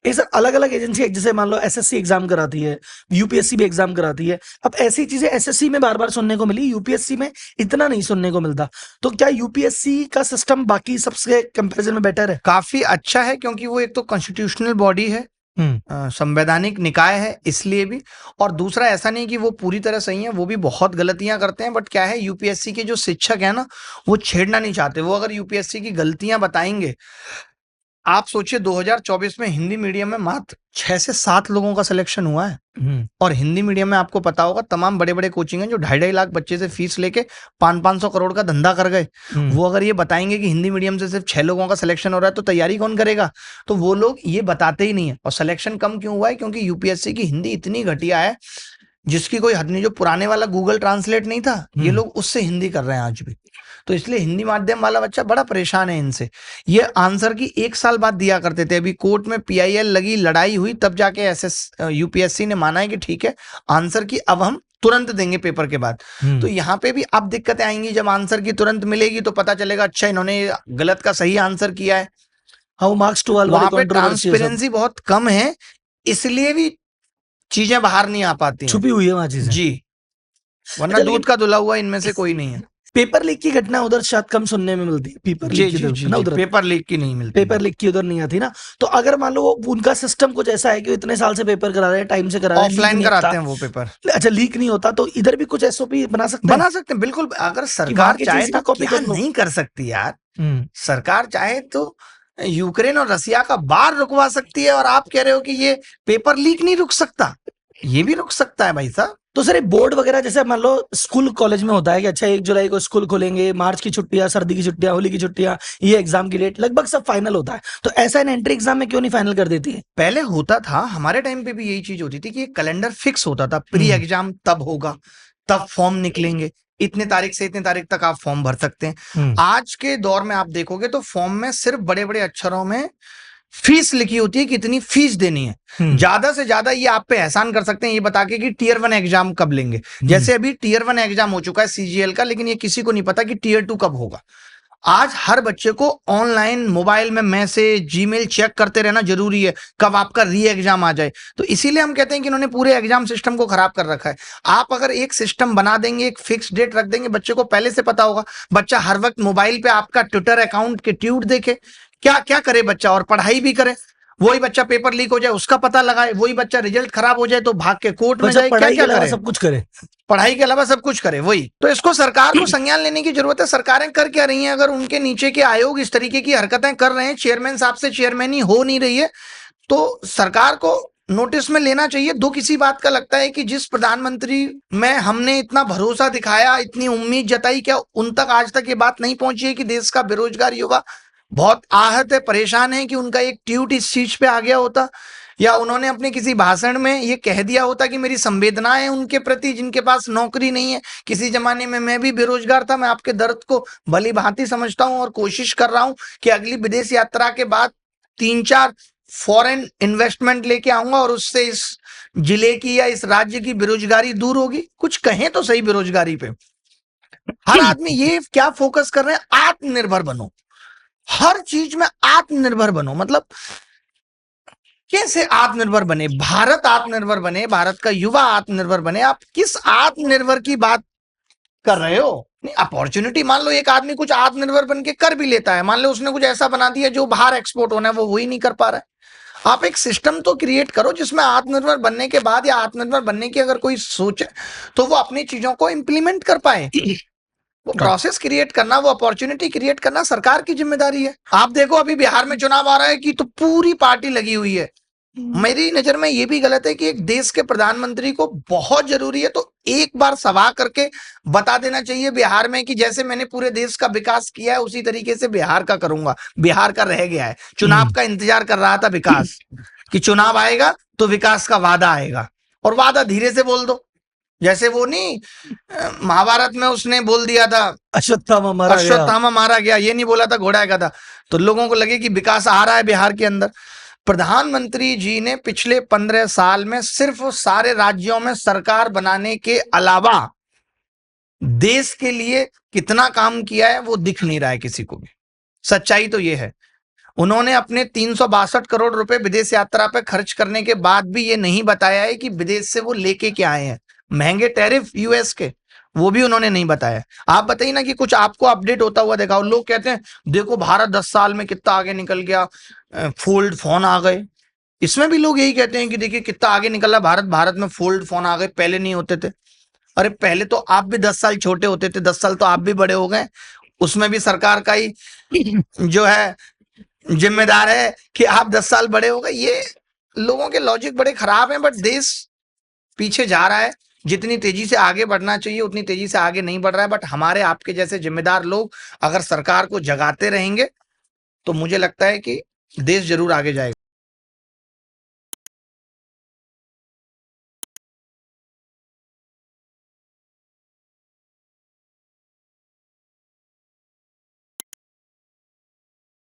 ये सर अलग अलग एजेंसी, जैसे मान लो एसएससी एग्जाम कराती है, यूपीएससी भी एग्जाम कराती है। अब ऐसी चीजें एसएससी में बार बार सुनने को मिली, यूपीएससी में इतना नहीं सुनने को मिलता। तो क्या यूपीएससी का सिस्टम बाकी सबसे कंपैरिजन में बेटर है? काफी अच्छा है, क्योंकि वो एक तो कॉन्स्टिट्यूशनल बॉडी है, संवैधानिक निकाय है, इसलिए भी। और दूसरा, ऐसा नहीं कि वो पूरी तरह सही है, वो भी बहुत गलतियां करते हैं। बट क्या है, यूपीएससी के जो शिक्षक है ना, वो छेड़ना नहीं चाहते। वो अगर यूपीएससी की गलतियां बताएंगे, आप सोचिए 2024 में हिंदी मीडियम में मात्र 6 से 7 लोगों का सिलेक्शन हुआ है। और हिंदी मीडियम में आपको पता होगा, तमाम बड़े बड़े कोचिंग हैं जो 2.5 लाख बच्चे से फीस लेके 500 करोड़ का धंधा कर गए। वो अगर ये बताएंगे कि हिंदी मीडियम से सिर्फ 6 लोगों का सिलेक्शन हो रहा है, तो तैयारी कौन करेगा? तो वो लोग ये बताते ही नहीं है। और सिलेक्शन कम क्यों हुआ है? क्योंकि यूपीएससी की हिंदी इतनी घटिया है जिसकी कोई हद नहीं। जो पुराने वाला गूगल ट्रांसलेट नहीं था, ये लोग उससे हिंदी कर रहे हैं आज भी। तो इसलिए हिंदी माध्यम वाला बच्चा बड़ा परेशान है इनसे। ये आंसर की 1 साल बाद दिया करते थे। अभी कोर्ट में पीआईएल लगी, लड़ाई हुई, तब जाके यूपीएससी ने माना है कि ठीक है, आंसर की अब हम तुरंत देंगे पेपर के बाद। तो यहाँ पे भी अब दिक्कतें आएंगी। जब आंसर की तुरंत मिलेगी तो पता चलेगा अच्छा इन्होंने गलत का सही आंसर किया है। हाउ मार्क्स टू ऑल, वहां पे ट्रांसपेरेंसी बहुत कम है, इसलिए भी चीजें बाहर नहीं आ पाती हैं, छुपी हुई है वहां चीजें जी। वरना दूध का धुला हुआ इनमें से कोई नहीं है। पेपर लीक की घटना उधर शायद कम सुनने में मिलती है, पेपर लीक की ना, उधर पेपर लीक की नहीं मिलती, पेपर लीक की उधर नहीं आती ना। तो अगर मान लो उनका सिस्टम कुछ ऐसा है कि इतने साल से पेपर करा रहे हैं, टाइम से करा रहे हैं, ऑफलाइन कराते हैं वो पेपर, अच्छा लीक नहीं होता, तो इधर भी कुछ एसओपी बना सकते हैं? बिल्कुल। अगर सरकार चाहे तो कॉपी क्या नहीं कर सकती यार। सरकार चाहे तो यूक्रेन और रसिया का बाढ़ रुकवा सकती है, और आप कह रहे हो कि ये पेपर लीक नहीं रुक सकता? ये भी रुक सकता है भाई साहब। तो सर बोर्ड वगैरह जैसे मान लो स्कूल कॉलेज में होता है कि अच्छा 1 जुलाई को स्कूल खोलेंगे, मार्च की छुट्टियां, सर्दी की छुट्टियां, होली की छुट्टियां, ये एग्जाम की डेट, लगभग सब फाइनल होता है। तो ऐसा इन एंट्री एग्जाम में क्यों नहीं फाइनल कर देती है? पहले होता था, हमारे टाइम पे भी यही चीज होती थी कि एक कैलेंडर फिक्स होता था, प्री एग्जाम तब होगा, तब फॉर्म निकलेंगे, इतने तारीख से इतने तारीख तक आप फॉर्म भर सकते हैं। आज के दौर में आप देखोगे तो फॉर्म में सिर्फ बड़े बड़े अक्षरों में फीस लिखी होती है, कितनी फीस देनी है। ज्यादा से ज्यादा ये आप पे एहसान कर सकते हैं ये बता के कि टियर 1 एग्जाम कब लेंगे। जैसे अभी टियर 1 एग्जाम हो चुका है सीजीएल का, लेकिन ये किसी को नहीं पता कि टियर 2 कब होगा। आज हर बच्चे को ऑनलाइन मोबाइल में मैसेज, जीमेल चेक करते रहना जरूरी है, कब आपका री एग्जाम आ जाए। तो इसीलिए हम कहते हैं कि इन्होंने पूरे एग्जाम सिस्टम को खराब कर रखा है। आप अगर एक सिस्टम बना देंगे, एक फिक्स डेट रख देंगे, बच्चे को पहले से पता होगा। बच्चा हर वक्त मोबाइल पे आपका ट्विटर अकाउंट के ट्वीट देखे, क्या क्या करे बच्चा, और पढ़ाई भी करे। वही बच्चा पेपर लीक हो जाए उसका पता लगाए, वही बच्चा रिजल्ट खराब हो जाए तो भाग के कोर्ट में जाए, क्या क्या करे, सब कुछ करे, पढ़ाई के अलावा सब कुछ करे। वही तो इसको सरकार को संज्ञान लेने की जरूरत है। सरकारें कर क्या रही हैं? अगर उनके नीचे के आयोग इस तरीके की हरकतें कर रहे हैं, चेयरमैन साहब से चेयरमैन ही हो नहीं रही है, तो सरकार को नोटिस में लेना चाहिए। दुख इसी बात का लगता है कि जिस प्रधानमंत्री में हमने इतना भरोसा दिखाया, इतनी उम्मीद जताई, क्या उन तक आज तक ये बात नहीं पहुंची है कि देश का बेरोजगार युवा बहुत आहत है, परेशान है, कि उनका एक ट्वीट इस चीज पे आ गया होता, या उन्होंने अपने किसी भाषण में ये कह दिया होता कि मेरी संवेदनाएं उनके प्रति, जिनके पास नौकरी नहीं है। किसी जमाने में मैं भी बेरोजगार था, मैं आपके दर्द को भली भांति समझता हूं और कोशिश कर रहा हूं कि अगली विदेश यात्रा के बाद 3-4 फॉरेन इन्वेस्टमेंट लेके आऊंगा और उससे इस जिले की या इस राज्य की बेरोजगारी दूर होगी। कुछ कहें तो सही बेरोजगारी पे। हर आदमी ये क्या फोकस कर रहे हैं, आत्मनिर्भर बनो, हर चीज में आत्मनिर्भर बनो। मतलब कैसे आत्मनिर्भर बने? भारत आत्मनिर्भर बने, भारत का युवा आत्मनिर्भर बने। आप किस आत्मनिर्भर की बात कर रहे हो? नहीं, अपॉर्चुनिटी मान लो एक आदमी कुछ आत्मनिर्भर बन के कर भी लेता है, मान लो उसने कुछ ऐसा बना दिया जो बाहर एक्सपोर्ट होना है, वो वही नहीं कर पा रहा है। आप एक सिस्टम तो क्रिएट करो जिसमें आत्मनिर्भर बनने के बाद, या आत्मनिर्भर बनने की अगर कोई सोच है तो वो अपनी चीजों को इंप्लीमेंट कर पाए। वो प्रोसेस क्रिएट करना, वो अपॉर्चुनिटी क्रिएट करना सरकार की जिम्मेदारी है। आप देखो अभी बिहार में चुनाव आ रहा है कि तो पूरी पार्टी लगी हुई है। मेरी नजर में ये भी गलत है कि एक देश के प्रधानमंत्री को बहुत जरूरी है तो एक बार सभा करके बता देना चाहिए बिहार में कि जैसे मैंने पूरे देश का विकास किया है उसी तरीके से बिहार का करूंगा। बिहार का रह गया है, चुनाव का इंतजार कर रहा था विकास, कि चुनाव आएगा तो विकास का वादा आएगा, और वादा धीरे से बोल दो। जैसे वो नहीं महाभारत में उसने बोल दिया था अश्वत्थामा मारा गया, ये नहीं बोला था घोड़ा का था, तो लोगों को लगे कि विकास आ रहा है बिहार के अंदर। प्रधानमंत्री जी ने पिछले 15 साल में सिर्फ सारे राज्यों में सरकार बनाने के अलावा देश के लिए कितना काम किया है वो दिख नहीं रहा है किसी को भी। सच्चाई तो ये है। उन्होंने अपने 362 करोड़ रुपए विदेश यात्रा पे खर्च करने के बाद भी ये नहीं बताया है कि विदेश से वो लेके क्या आए हैं, महंगे टैरिफ यूएस के, वो भी उन्होंने नहीं बताया। आप बताइए ना कि कुछ आपको अपडेट होता हुआ देखा। लोग कहते हैं देखो भारत 10 साल में कितना आगे निकल गया, फोल्ड फोन आ गए। इसमें भी लोग यही कहते हैं कि देखिए कितना आगे निकला भारत, भारत में फोल्ड फोन आ गए, पहले नहीं होते थे। अरे पहले तो आप भी 10 साल छोटे होते थे, 10 साल तो आप भी बड़े हो गए, उसमें भी सरकार का ही जो है जिम्मेदार है कि आप 10 साल बड़े हो गए। ये लोगों के लॉजिक बड़े खराब हैं, बट देश पीछे जा रहा है। जितनी तेजी से आगे बढ़ना चाहिए उतनी तेजी से आगे नहीं बढ़ रहा है, बट हमारे आपके जैसे जिम्मेदार लोग अगर सरकार को जगाते रहेंगे तो मुझे लगता है कि देश जरूर आगे जाएगा।